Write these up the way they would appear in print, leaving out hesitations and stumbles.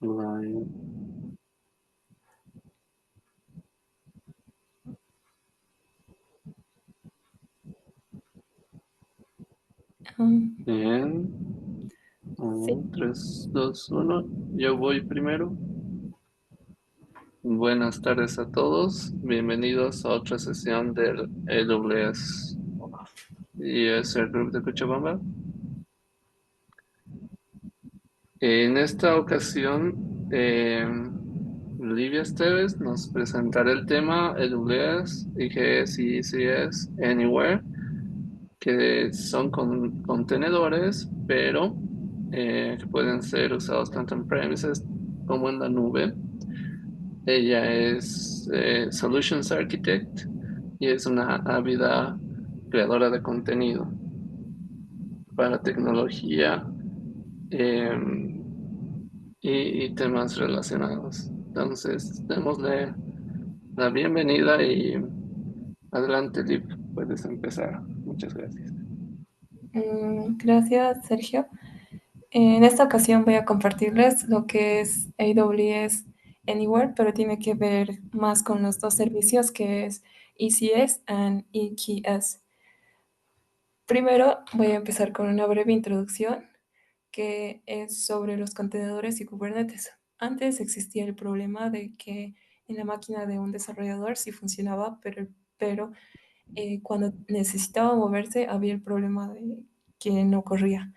Live. Bien. Sí. 3, 2, 1. Yo voy primero. Buenas tardes a todos. Bienvenidos a otra sesión del AWS y es el Group de Cochabamba. En esta ocasión, Livia Esteves nos presentará el tema AWS, IGS y ECS Anywhere, que son contenedores, pero que pueden ser usados tanto en premises como en la nube. Ella es Solutions Architect y es una ávida creadora de contenido para tecnología eh, y temas relacionados. Entonces, démosle la bienvenida y adelante, Liv, puedes empezar. Muchas gracias. Gracias, Sergio. En esta ocasión voy a compartirles lo que es AWS Anywhere, pero tiene que ver más con los dos servicios que es ECS y EKS. Primero voy a empezar con una breve introducción que es sobre los contenedores y Kubernetes. Antes existía el problema de que en la máquina de un desarrollador sí funcionaba, pero cuando necesitaba moverse había el problema de que no corría.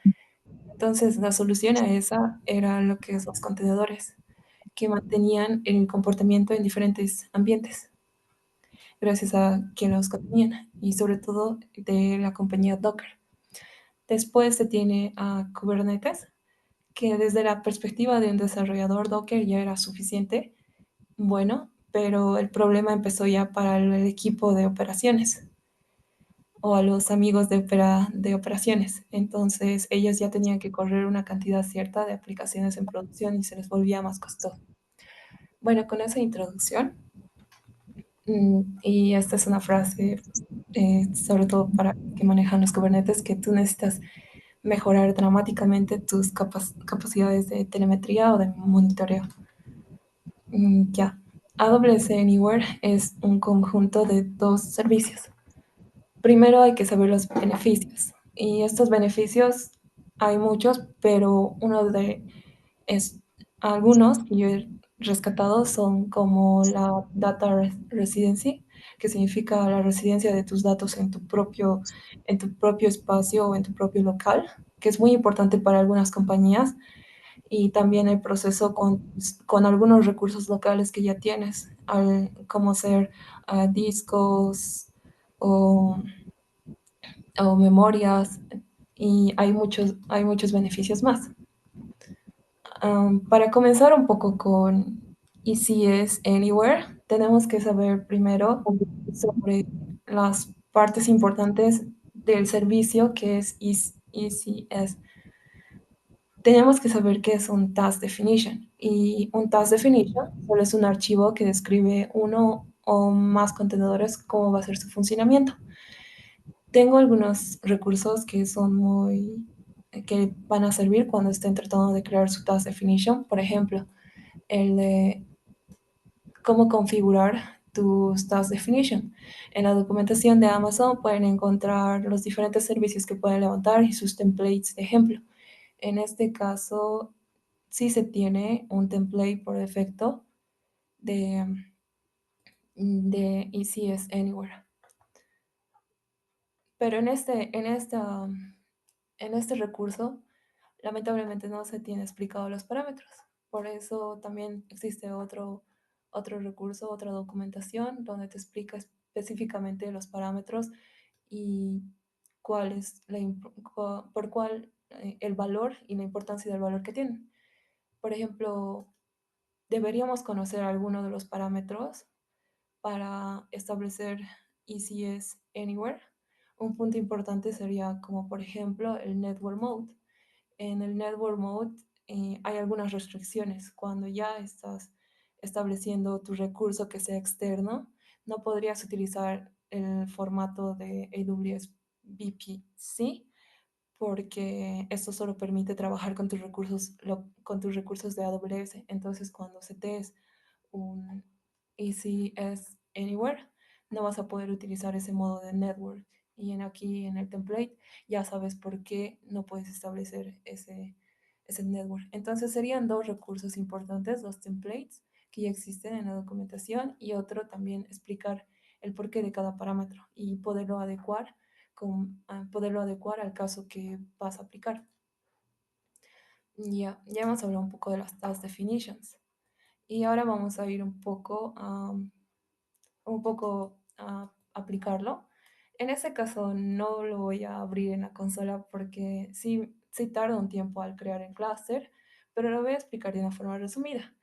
Entonces, la solución a esa era lo que es los contenedores, que mantenían el comportamiento en diferentes ambientes, gracias a que los contenían, y sobre todo de la compañía Docker. Después se tiene a Kubernetes, que desde la perspectiva de un desarrollador Docker ya era suficiente, bueno, pero el problema empezó ya para el equipo de operaciones o a los amigos de operaciones. Entonces, ellos ya tenían que correr una cantidad cierta de aplicaciones en producción y se les volvía más costoso. Bueno, con esa introducción, y esta es una frase, sobre todo para que manejan los Kubernetes, que tú necesitas mejorar dramáticamente tus capacidades de telemetría o de monitoreo. Ya. AWS Anywhere es un conjunto de dos servicios. Primero hay que saber los beneficios. Y estos beneficios hay muchos, pero es, algunos que yo he rescatado son como la residency, que significa la residencia de tus datos en tu propio espacio o en tu propio local, que es muy importante para algunas compañías, y también el proceso con algunos recursos locales que ya tienes, como ser discos o o memorias, y hay muchos beneficios más. Para comenzar un poco con ECS Anywhere, tenemos que saber primero sobre las partes importantes del servicio que es ECS. Tenemos que saber qué es un task definition, y un task definition solo es un archivo que describe uno o más contenedores, cómo va a ser su funcionamiento. Tengo algunos recursos que van a servir cuando estén tratando de crear su task definition. Por ejemplo, el de cómo configurar tu task definition. En la documentación de Amazon pueden encontrar los diferentes servicios que pueden levantar y sus templates de ejemplo. En este caso, sí se tiene un template por defecto de, de ECS Anywhere. Pero en este recurso, lamentablemente no se tiene explicado los parámetros. Por eso también existe otro recurso, otra documentación, donde te explica específicamente los parámetros y cuál es por cuál el valor y la importancia del valor que tienen. Por ejemplo, deberíamos conocer algunos de los parámetros para establecer ECS Anywhere. Un punto importante sería como por ejemplo el Network Mode. En el Network Mode hay algunas restricciones. Cuando ya estás estableciendo tu recurso que sea externo, no podrías utilizar el formato de AWS VPC porque esto solo permite trabajar con tus recursos, con tus recursos de AWS. Entonces, cuando setees un ECS Anywhere, no vas a poder utilizar ese modo de network. Y aquí en el template ya sabes por qué no puedes establecer ese network. Entonces serían dos recursos importantes, dos templates que ya existen en la documentación, y otro también explicar el porqué de cada parámetro y poderlo adecuar al caso que vas a aplicar. Ya hemos hablado un poco de las task definitions. Y ahora vamos a ir un poco a aplicarlo. En este caso no lo voy a abrir en la consola porque sí tarda un tiempo al crear el clúster, pero lo voy a explicar de una forma resumida.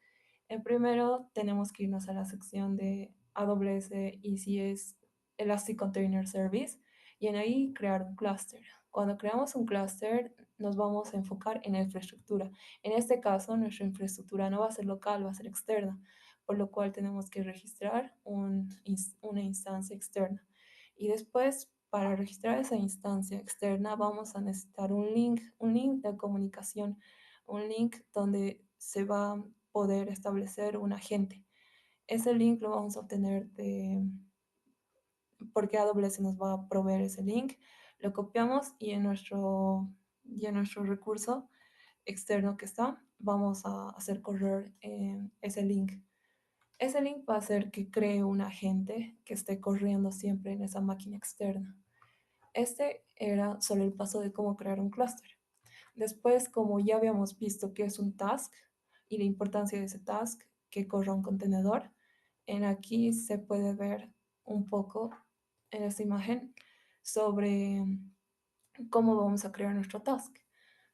Primero tenemos que irnos a la sección de AWS ECS Elastic Container Service y en ahí crear un clúster. Cuando creamos un clúster nos vamos a enfocar en la infraestructura. En este caso nuestra infraestructura no va a ser local, va a ser externa, por lo cual tenemos que registrar una instancia externa. Y después, para registrar esa instancia externa, vamos a necesitar un link de comunicación, un link donde se va a poder establecer un agente. Ese link lo vamos a obtener porque AWS nos va a proveer ese link. Lo copiamos y en nuestro recurso externo que está, vamos a hacer correr ese link. Ese link va a hacer que cree un agente que esté corriendo siempre en esa máquina externa. Este era solo el paso de cómo crear un clúster. Después, como ya habíamos visto que es un task y la importancia de ese task, que corra un contenedor, en aquí se puede ver un poco en esta imagen sobre cómo vamos a crear nuestro task.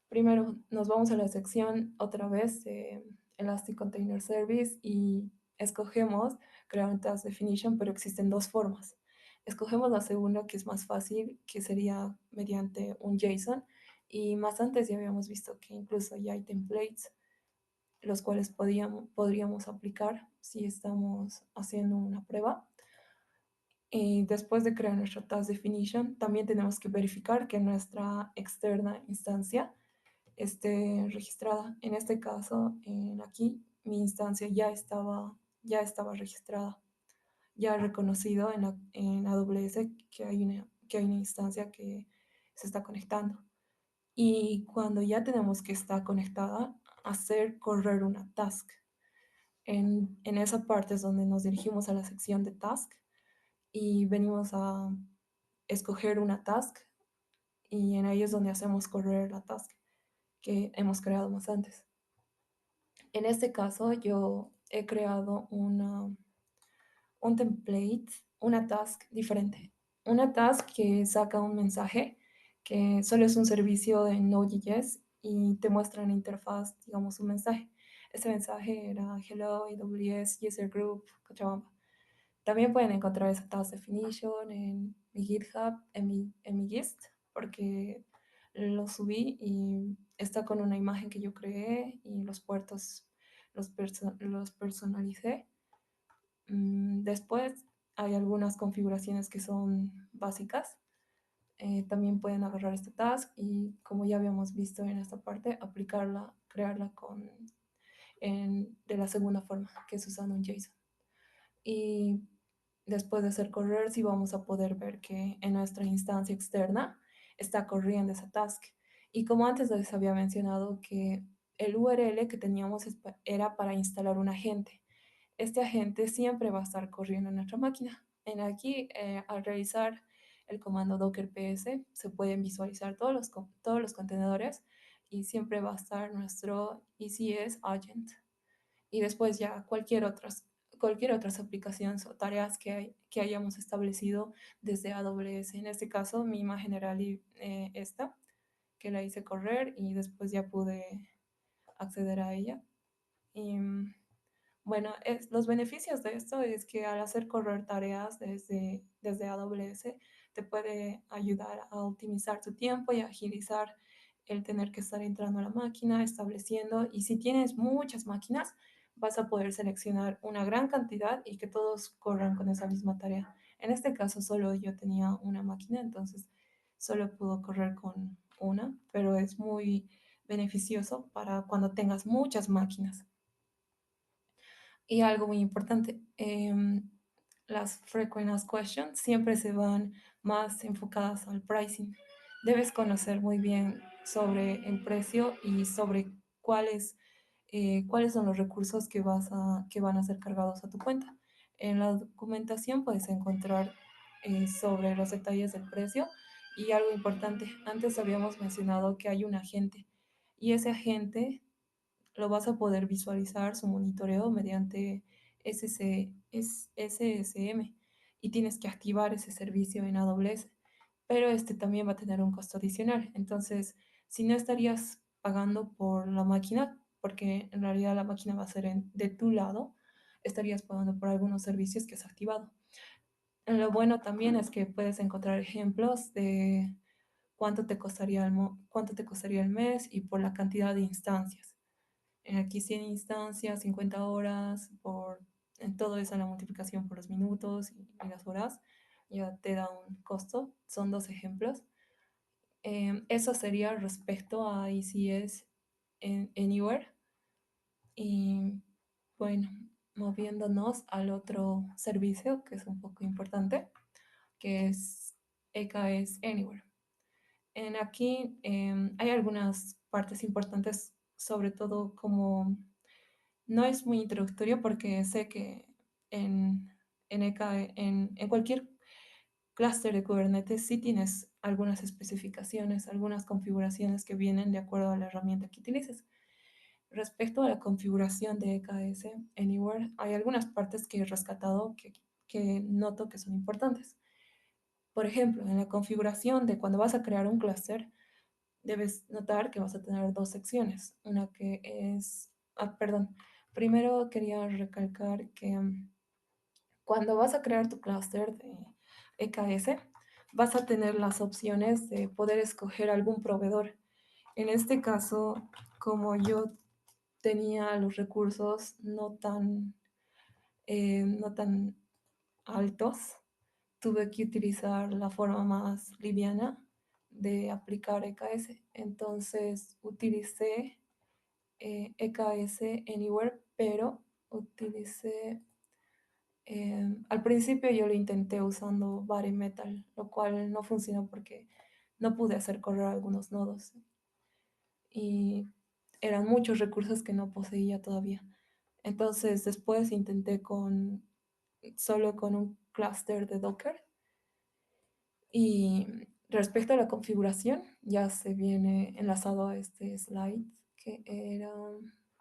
Primero nos vamos a la sección otra vez de Elastic Container Service y escogemos crear un task definition, pero existen dos formas. Escogemos la segunda, que es más fácil, que sería mediante un JSON, y más antes ya habíamos visto que incluso ya hay templates los cuales podríamos aplicar si estamos haciendo una prueba. Y después de crear nuestra task definition, también tenemos que verificar que nuestra externa instancia esté registrada. En este caso, aquí, mi instancia ya estaba registrada, ya reconocido en AWS que hay una instancia que se está conectando. Y cuando ya tenemos que estar conectada, hacer correr una task. En esa parte es donde nos dirigimos a la sección de task y venimos a escoger una task, y en ahí es donde hacemos correr la task que hemos creado más antes. En este caso, yo he creado un template, una task diferente. Una task que saca un mensaje que solo es un servicio en Node.js y te muestra en la interfaz, digamos, un mensaje. Ese mensaje era Hello, AWS, User Group, Cochabamba. También pueden encontrar esa task definition en mi GitHub, en mi Gist, porque lo subí y está con una imagen que yo creé y los puertos los personalicé. Después hay algunas configuraciones que son básicas. También pueden agarrar esta task y, como ya habíamos visto en esta parte, aplicarla, crearla de la segunda forma, que es usando un JSON. Y después de hacer correr, sí vamos a poder ver que en nuestra instancia externa está corriendo esa task. Y como antes les había mencionado, que el URL que teníamos era para instalar un agente. Este agente siempre va a estar corriendo en nuestra máquina. Aquí, al realizar el comando docker ps, se pueden visualizar todos los contenedores y siempre va a estar nuestro ECS agent. Y después ya cualquier otras aplicaciones o tareas que hayamos establecido desde AWS. En este caso, mi imagen era esta, que la hice correr y después ya pude acceder a ella. Y bueno, los beneficios de esto es que al hacer correr tareas desde AWS te puede ayudar a optimizar tu tiempo y agilizar el tener que estar entrando a la máquina, estableciendo. Y si tienes muchas máquinas, vas a poder seleccionar una gran cantidad y que todos corran con esa misma tarea. En este caso, solo yo tenía una máquina, entonces solo pudo correr con una, pero es muy beneficioso para cuando tengas muchas máquinas. Y algo muy importante, las frequent asked questions siempre se van más enfocadas al pricing. Debes conocer muy bien sobre el precio y sobre cuáles son los recursos que van a ser cargados a tu cuenta. En la documentación puedes encontrar sobre los detalles del precio y algo importante, antes habíamos mencionado que hay un agente y ese agente lo vas a poder visualizar su monitoreo mediante SSM y tienes que activar ese servicio en AWS, pero este también va a tener un costo adicional. Entonces, si no estarías pagando por la máquina, porque en realidad la máquina va a ser de tu lado, estarías pagando por algunos servicios que has activado. Lo bueno también es que puedes encontrar ejemplos de cuánto te costaría el mes y por la cantidad de instancias. Aquí 100 instancias, 50 horas, en todo eso la multiplicación por los minutos y las horas, ya te da un costo. Son dos ejemplos. Eso sería respecto a ECS Anywhere. Y bueno, moviéndonos al otro servicio que es un poco importante, que es EKS Anywhere. Aquí hay algunas partes importantes, sobre todo como no es muy introductorio porque sé que en cualquier clúster de Kubernetes sí tienes algunas especificaciones, algunas configuraciones que vienen de acuerdo a la herramienta que utilices. Respecto a la configuración de EKS Anywhere, hay algunas partes que he rescatado que noto que son importantes. Por ejemplo, en la configuración de cuando vas a crear un clúster, debes notar que vas a tener dos secciones. Una que es, perdón, primero quería recalcar que cuando vas a crear tu clúster de EKS, vas a tener las opciones de poder escoger algún proveedor. En este caso, como yo tenía los recursos no tan altos, tuve que utilizar la forma más liviana de aplicar EKS. Entonces utilicé EKS Anywhere, pero al principio yo lo intenté usando Bare Metal, lo cual no funcionó porque no pude hacer correr algunos nodos y eran muchos recursos que no poseía todavía. Entonces después intenté solo con un clúster de Docker. Y respecto a la configuración, ya se viene enlazado a este slide que era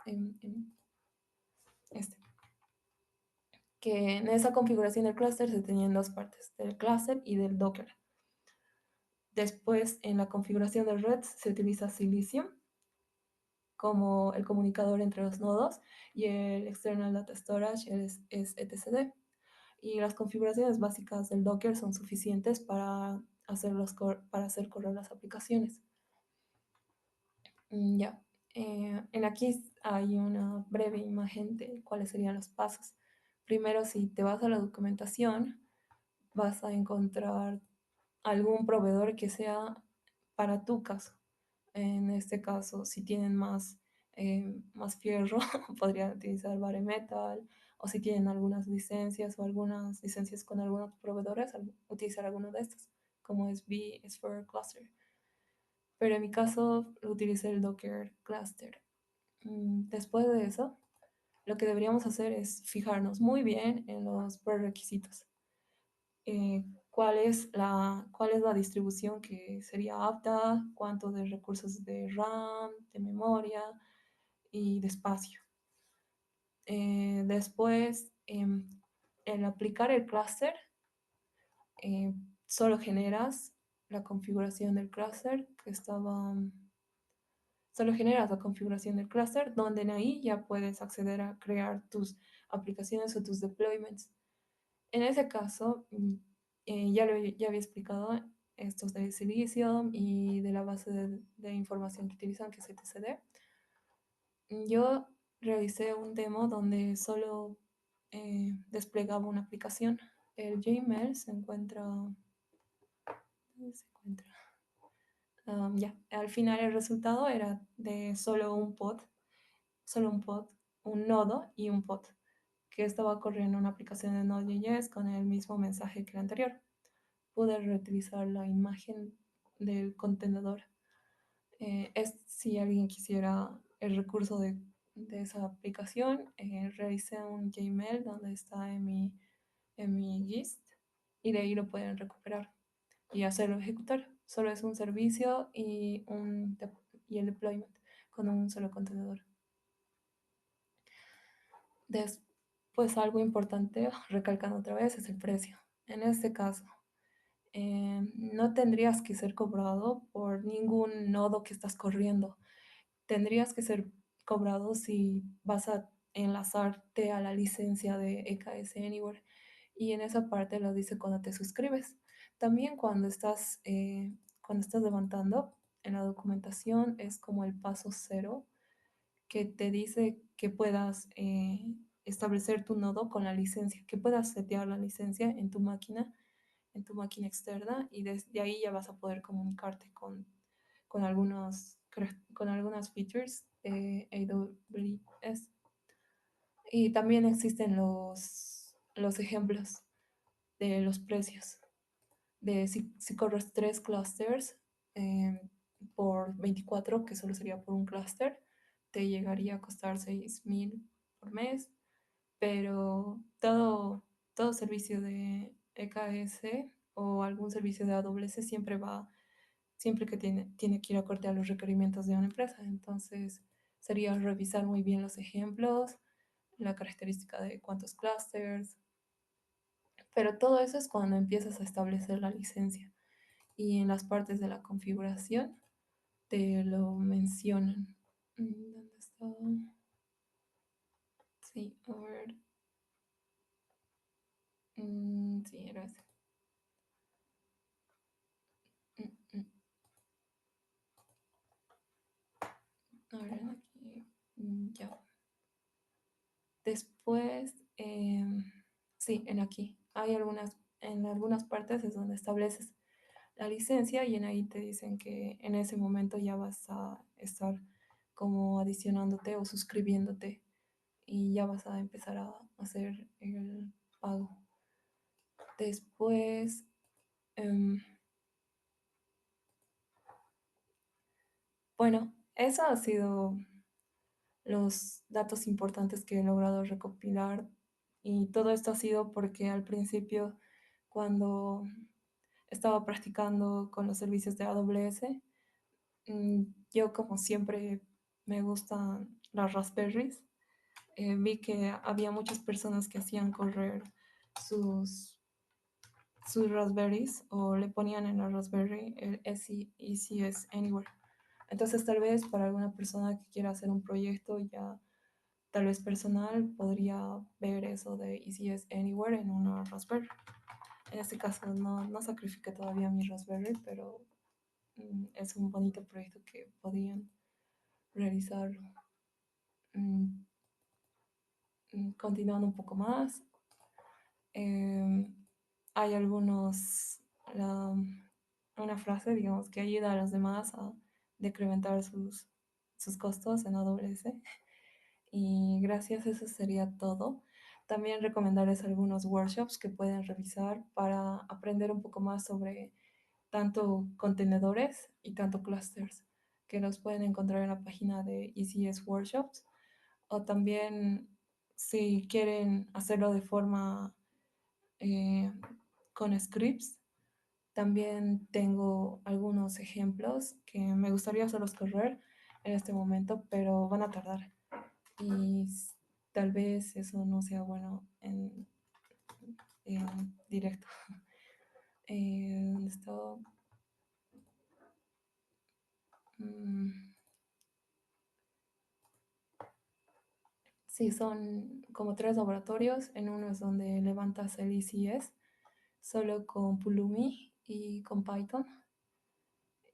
en este, que en esa configuración del clúster se tenían dos partes, del clúster y del Docker. Después, en la configuración del red se utiliza Silicium como el comunicador entre los nodos y el External Data Storage es etcd. Y las configuraciones básicas del Docker son suficientes para hacer correr las aplicaciones. Ya. En aquí hay una breve imagen de cuáles serían los pasos. Primero, si te vas a la documentación, vas a encontrar algún proveedor que sea para tu caso. En este caso, si tienen más fierro, podrían utilizar Bare Metal, o si tienen algunas licencias o algunas licencias con algunos proveedores, utilizar alguno de estos, como es vSphere Cluster. Pero en mi caso, utilicé el Docker Cluster. Después de eso, lo que deberíamos hacer es fijarnos muy bien en los prerequisitos. ¿Cuál es la distribución que sería apta? ¿Cuánto de recursos de RAM, de memoria y de espacio? Después, en aplicar el clúster, solo generas la configuración del clúster solo generas la configuración del clúster, donde en ahí ya puedes acceder a crear tus aplicaciones o tus deployments. En ese caso, ya había explicado estos de Silicium y de la base de información que utilizan, que es etcd. Yo realicé un demo donde solo desplegaba una aplicación. El Gmail se encuentra. ¿Dónde se encuentra? Ya, al final el resultado era de solo un pod, un nodo y un pod, que estaba corriendo una aplicación de Node.js con el mismo mensaje que el anterior. Pude reutilizar la imagen del contenedor. Es si alguien quisiera el recurso de esa aplicación, realicé un Gmail donde está en mi gist y de ahí lo pueden recuperar y hacerlo ejecutar. Solo es un servicio y el deployment con un solo contenedor. Después algo importante, recalcando otra vez, es el precio. En este caso, no tendrías que ser cobrado por ningún nodo que estás corriendo. Tendrías que ser cobrado si vas a enlazarte a la licencia de EKS Anywhere. Y en esa parte lo dice cuando te suscribes. También cuando estás levantando, en la documentación es como el paso cero que te dice que puedas establecer tu nodo con la licencia, que puedas setear la licencia en tu máquina externa y desde ahí ya vas a poder comunicarte con con algunas features de AWS. Y también existen los ejemplos de los precios. Si corres 3 clusters eh, por 24, que solo sería por un cluster, te llegaría a costar 6.000 por mes, pero todo servicio de EKS o algún servicio de AWS siempre que tiene que ir acorde a los requerimientos de una empresa. Entonces, sería revisar muy bien los ejemplos, la característica de cuántos clusters, pero todo eso es cuando empiezas a establecer la licencia. Y en las partes de la configuración te lo mencionan. ¿Dónde está? Sí, a ver. Sí, era ese. Mm, mm. A ver, aquí. Ya. Después, sí, en algunas partes es donde estableces la licencia y en ahí te dicen que en ese momento ya vas a estar como adicionándote o suscribiéndote y ya vas a empezar a hacer el pago. Después, em, bueno, eso ha sido los datos importantes que he logrado recopilar y todo esto ha sido porque al principio, cuando estaba practicando con los servicios de AWS, yo como siempre me gustan las Raspberries. Vi que había muchas personas que hacían correr sus, sus Raspberries o le ponían en la Raspberry el ECS Anywhere. Entonces tal vez para alguna persona que quiera hacer un proyecto ya tal vez personal podría ver eso de ECS Anywhere en una Raspberry. En este caso no sacrifiqué todavía mi Raspberry, pero es un bonito proyecto que podían realizar. Mm, Continuando un poco más, eh, hay la- una frase, digamos, que ayuda a los demás a decrementar sus costos en AWS. Y gracias, eso sería todo. También recomendarles algunos workshops que pueden revisar para aprender un poco más sobre tanto contenedores y tanto clusters, que los pueden encontrar en la página de ECS Workshops. O también, si quieren hacerlo de forma eh, con scripts, también tengo algunos ejemplos que me gustaría hacerlos correr en este momento, pero van a tardar. Y tal vez eso no sea bueno en directo. ¿Dónde está? Mm, sí, son como 3 laboratorios. En uno es donde levantas el ECS solo con Pulumi y con Python.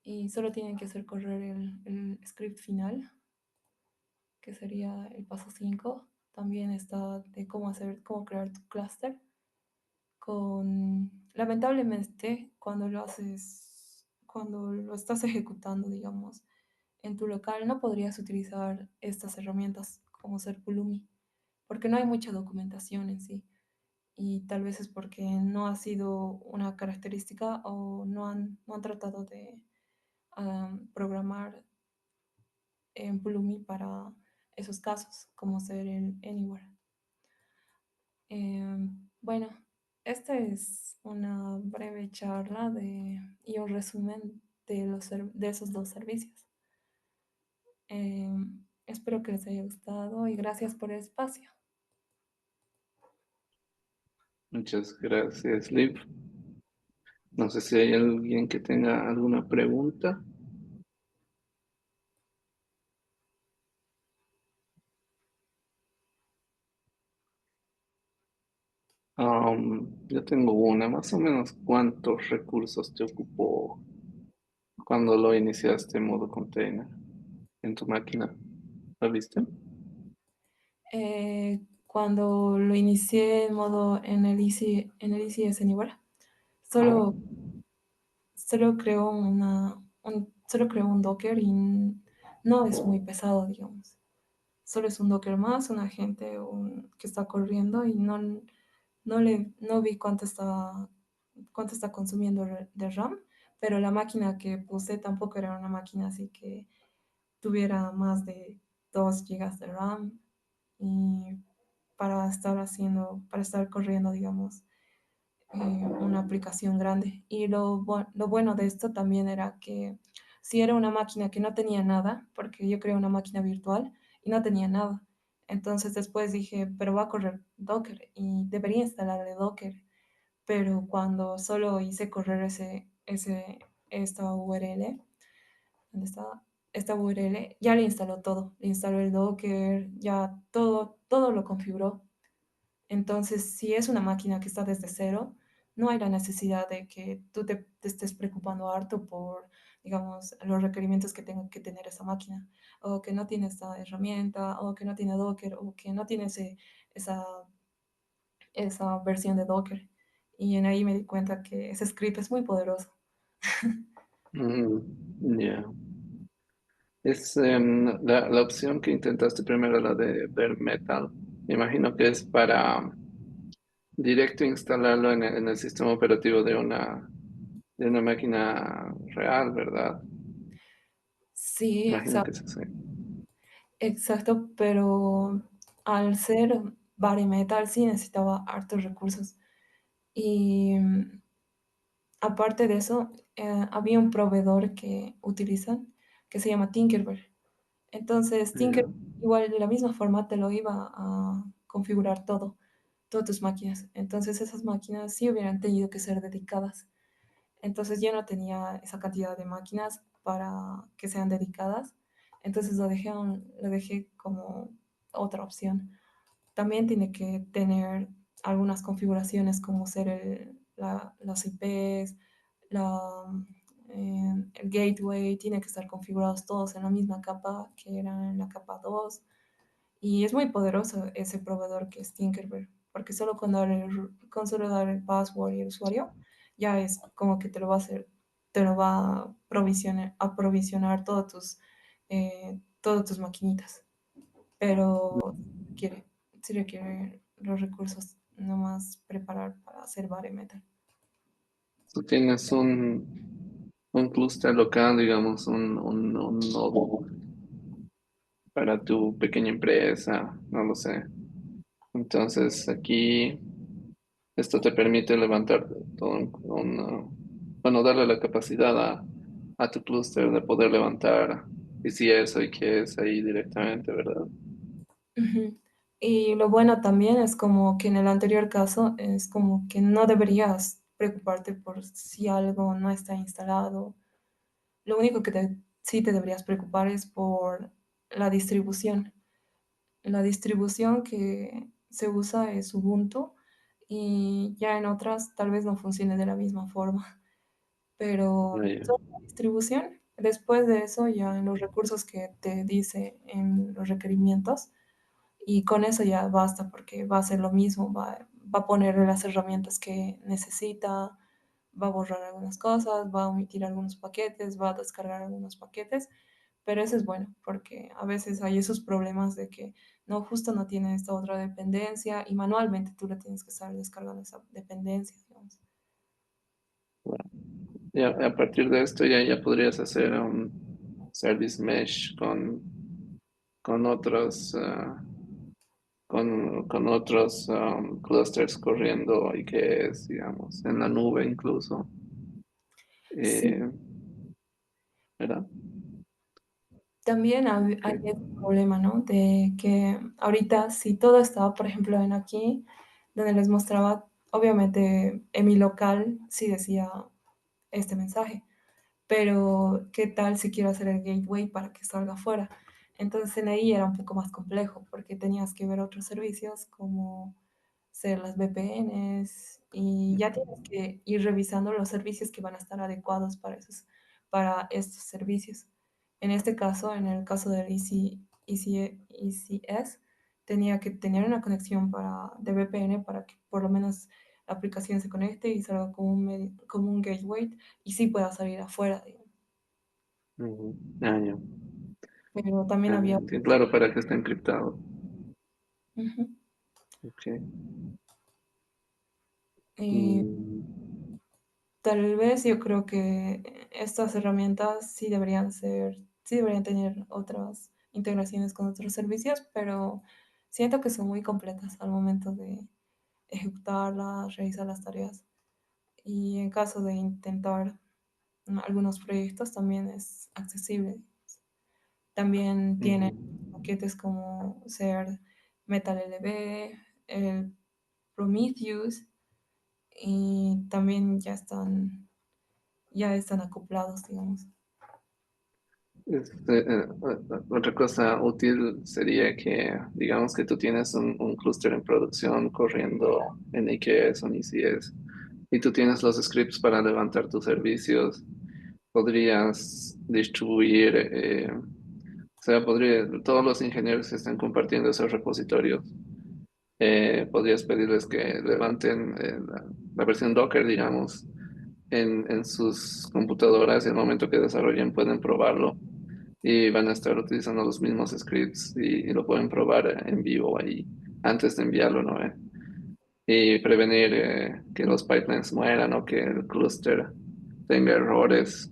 Y solo tienen que hacer correr el script final, que sería el paso 5. También está de cómo crear tu cluster. Lamentablemente, cuando lo estás ejecutando, digamos, en tu local, no podrías utilizar estas herramientas como ser Pulumi, porque no hay mucha documentación en sí. Y tal vez es porque no ha sido una característica o no han tratado de programar en Pulumi para esos casos, como ser el Anywhere. Bueno, esta es una breve charla y un resumen de esos dos servicios. Espero que les haya gustado y gracias por el espacio. Muchas gracias, Liv. No sé si hay alguien que tenga alguna pregunta. Yo tengo una, más o menos, ¿cuántos recursos te ocupó cuando lo iniciaste en modo container en tu máquina? ¿Lo viste? Cuando lo inicié en modo en el Easy Anywhere, Ajá. solo, solo creo solo creo un Docker y no es muy pesado, digamos. Solo es un Docker más, un agente que está corriendo y no vi cuánto está consumiendo de RAM, pero la máquina que puse tampoco era una máquina así que tuviera más de 2 gigas de RAM y para estar corriendo, digamos, una aplicación grande. Y lo bueno de esto también era que si era una máquina que no tenía nada, porque yo creé una máquina virtual y no tenía nada. Entonces después dije, pero va a correr Docker y debería instalarle Docker. Pero cuando solo hice correr esta URL, ¿dónde está? Esta URL, ya le instaló todo. Le instaló el Docker, ya todo lo configuró. Entonces, si es una máquina que está desde cero, no hay la necesidad de que te estés preocupando harto por, digamos, los requerimientos que tenga que tener esa máquina, o que no tiene esta herramienta, o que no tiene Docker, o que no tiene esa, esa versión de Docker. Y en ahí me di cuenta que ese script es muy poderoso. Ya. Es la opción que intentaste primero, la de Bare Metal. Me imagino que es para directo instalarlo en el sistema operativo de una máquina real, ¿verdad? Sí, Imagino que es así. exacto, pero al ser bare metal sí necesitaba hartos recursos. Y aparte de eso, había un proveedor que utilizan que se llama Tinkerbell. Entonces, Ya. Tinkerbell igual de la misma forma te lo iba a configurar todas tus máquinas. Entonces, esas máquinas sí hubieran tenido que ser dedicadas. Entonces, yo no tenía esa cantidad de máquinas para que sean dedicadas. Entonces, lo dejé como otra opción. También tiene que tener algunas configuraciones como ser las IPs, la, el gateway, tiene que estar configurados todos en la misma capa que era en la capa 2. Y es muy poderoso ese proveedor que es Tinkerbell, porque con solo dar el password y el usuario, ya es como que te lo va a provisionar todas tus maquinitas. Pero quiere, sí requiere los recursos nomás preparar para hacer bare metal. Tú tienes un clúster local, digamos, un nodo para tu pequeña empresa, no lo sé. Entonces, aquí esto te permite levantar todo bueno, darle la capacidad a tu clúster de poder levantar y si eso y que es ahí directamente, ¿verdad? Ujú. Y lo bueno también es como que en el anterior caso es como que no deberías preocuparte por si algo no está instalado. Lo único que sí te deberías preocupar es por la distribución. La distribución que se usa es Ubuntu y ya en otras tal vez no funcione de la misma forma. Pero Ah, ya. solo la distribución, después de eso ya en los recursos que te dice en los requerimientos, y con eso ya basta porque va a ser lo mismo, va a poner las herramientas que necesita, va a borrar algunas cosas, va a omitir algunos paquetes, va a descargar algunos paquetes, pero eso es bueno porque a veces hay esos problemas de que no, justo no tiene esta otra dependencia y manualmente tú le tienes que estar descargando esa dependencia, digamos. Bueno, y a partir de esto ya podrías hacer un service mesh con otros, con otros clusters corriendo y que es, digamos, en la nube incluso, Sí, eh, ¿verdad? también hay Okay. ese problema, ¿no? De que ahorita si todo estaba, por ejemplo, en aquí, donde les mostraba, obviamente en mi local sí decía este mensaje, pero ¿qué tal si quiero hacer el gateway para que salga afuera? Entonces en ahí era un poco más complejo porque tenías que ver otros servicios como ser las VPNs y ya tienes que ir revisando los servicios que van a estar adecuados para para estos servicios. En este caso, en el caso del ECS, tenía que tener una conexión de VPN para que por lo menos la aplicación se conecte y salga como como un gateway y sí pueda salir afuera, digamos. Ujú. Ah, ya. Pero también Ah, había... claro, para que esté encriptado. Ujú. Okay. Eh, Mm, Tal vez yo creo que estas herramientas sí deberían tener otras integraciones con otros servicios, pero siento que son muy completas al momento de ejecutarlas, realizar las tareas. Y en caso de intentar algunos proyectos también es accesible. También tienen ujú. paquetes como ser MetalLB, el Prometheus, y también ya están acoplados, digamos. Otra cosa útil sería que, digamos que tú tienes un clúster en producción corriendo en AKS o en ECS y tú tienes los scripts para levantar tus servicios, podrías distribuir, o sea, todos los ingenieros que están compartiendo esos repositorios, podrías pedirles que levanten la versión Docker, digamos, en sus computadoras y al momento que desarrollen pueden probarlo y van a estar utilizando los mismos scripts y lo pueden probar en vivo ahí antes de enviarlo, ¿no? Y prevenir que los pipelines mueran o que el clúster tenga errores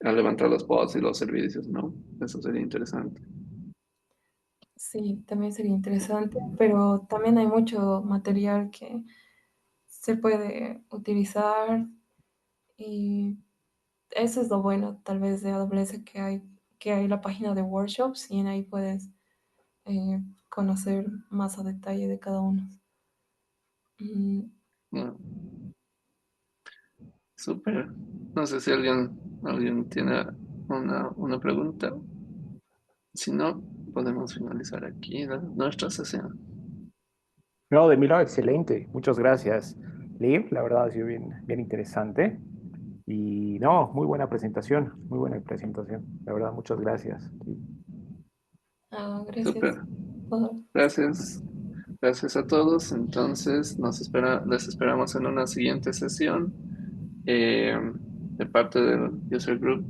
al levantar los pods y los servicios, ¿no? Eso sería interesante. Sí, también sería interesante, pero también hay mucho material que se puede utilizar y eso es lo bueno tal vez de AWS que hay la página de workshops y en ahí puedes conocer más a detalle de cada uno. Mm, Bueno, súper. No sé si alguien tiene una pregunta. Si no, podemos finalizar aquí nuestra sesión. No, de mi lado, excelente. Muchas gracias, Liv. La verdad ha sido bien interesante. Y no, muy buena presentación, muy buena presentación. La verdad, muchas gracias. gracias Súper. por Gracias. Gracias a todos. Entonces, les esperamos en una siguiente sesión de parte del User Group,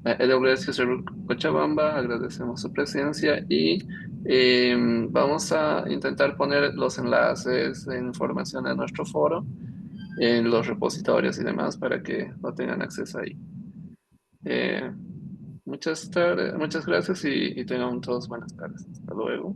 AWS User Group Cochabamba. Agradecemos su presencia y vamos a intentar poner los enlaces de información en nuestro foro, en los repositorios y demás para que lo tengan acceso ahí. Eh, muchas gracias y tengan todos buenas tardes. Hasta luego.